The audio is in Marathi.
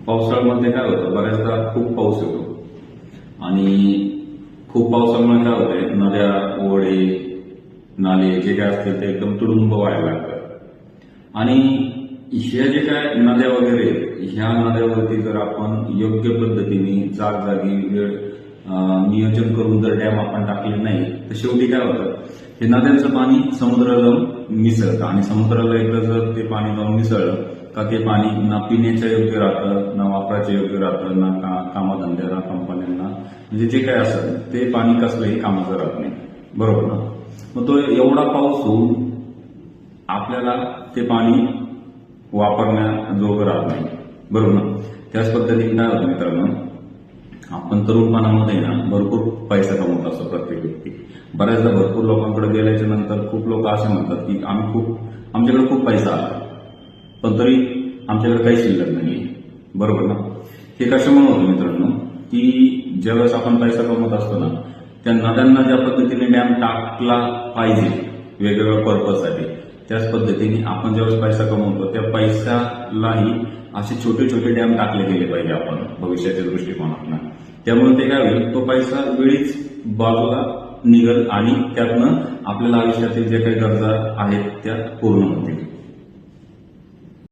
पावसाळ्यामध्ये काय होतं, बऱ्याचदा खूप पाऊस येतो आणि खूप पावसामुळे काय होतंय, नद्या, ओढे, नाले जे काय असतील ते एकदम तुडुंब व्हायला लागतात आणि ह्या जे काय नद्या वगैरे, ह्या नद्यावरती जर आपण योग्य पद्धतीने जागजागी वेळ नियोजन करून जर डॅम आपण टाकले नाही तर शेवटी काय होतं, हे नद्यांचं पाणी समुद्राला जाऊन मिसळतं आणि समुद्राला एकदा जर ते पाणी जाऊन मिसळलं का ते पाणी ना पिण्याच्या योग्य राहतं, ना वापराच्या योग्य राहतं, ना कामधंद्याला, कंपन्यांना, म्हणजे जे काय असेल ते पाणी कसलंही कामाचं राहत नाही, बरोबर ना. मग तो एवढा पाऊस होऊन आपल्याला ते पाणी वापरण्याजोगं राहत नाही, बरोबर ना. त्याच पद्धतीने काय होतं मित्रांनो, आपण तरुणपणामध्ये ना भरपूर पैसा कमवत असतो प्रत्येक व्यक्ती. बऱ्याचदा भरपूर लोकांकडे गेल्याच्या नंतर खूप लोक असे म्हणतात की आमच्याकडे खूप पैसा आला पण तरी आमच्याकडे काही शिल्लक नाही, बरोबर ना. हे कशामुळे होतं मित्रांनो, की ज्यावेळेस आपण पैसा कमवत असतो ना, त्या नद्यांना ज्या पद्धतीने डॅम टाकला पाहिजे वेगवेगळ्या पर्पजसाठी, त्याच पद्धतीने आपण ज्यावेळेस पैसा कमवतो त्या पैशालाही असे छोटे छोटे डॅम टाकले गेले पाहिजे आपण भविष्याच्या दृष्टिकोनातून. त्यामुळे ते काय होईल, तो पैसा वेळीच बाजूला निघल आणि त्यातनं आपल्याला आयुष्यातील जे काही गरजा आहेत त्या पूर्ण होतील.